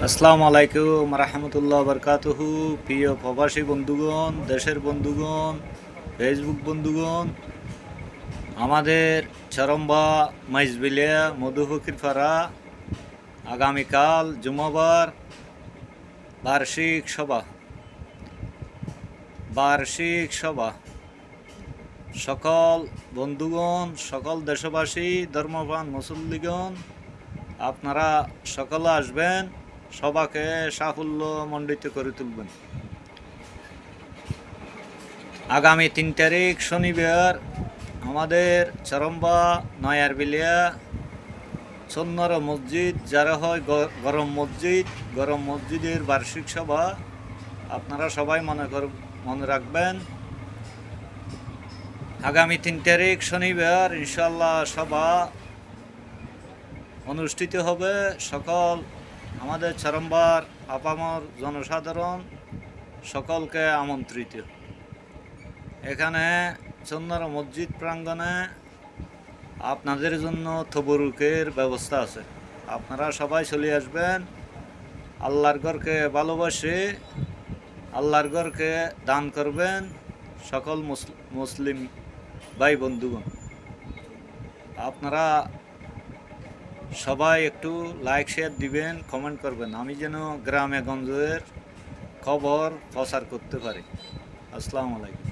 আসসালামু আলাইকুম রহমতুল্লাহ বরকাতুহু। প্রিয় প্রবাসী বন্ধুগণ, দেশের বন্ধুগণ, ফেসবুক বন্ধুগণ, আমাদের চরম্বা মাইজবিলিয়া মধুফকির পাড়া আগামীকাল জুমাবার বার্ষিক সভা সকল বন্ধুগণ, সকল দেশবাসী, ধর্মপ্রাণ মুসল্লিগণ, আপনারা সকলে আসবেন, সবাকে সাফল্য মণ্ডিত করে তুলবেন। আগামী 3 তারিখ শনিবার আমাদের চরম্বা নয়ারবিলিয়া সন্ন্যর মসজিদ, যারা হয় গরম মসজিদের বার্ষিক সভা। আপনারা সবাই মনে রাখবেন, আগামী 3 তারিখ শনিবার ইনশাল্লাহ সভা অনুষ্ঠিত হবে। সকল আমাদের চরম্বার আপামর জনসাধারণ সকলকে আমন্ত্রিত। এখানে চন্নর মসজিদ প্রাঙ্গণে আপনাদের জন্য তবরুকের ব্যবস্থা আছে। আপনারা সবাই চলে আসবেন। আল্লাহর ঘরকে ভালোবাসে, আল্লাহর ঘরকে দান করবেন সকল মুসলিম ভাই বন্ধুগণ। আপনারা সবাই একটু লাইক শেয়ার দিবেন, কমেন্ট করবেন, আমি যেন গ্রামে গঞ্জের খবর প্রচার করতে পারি। আসসালামু আলাইকুম।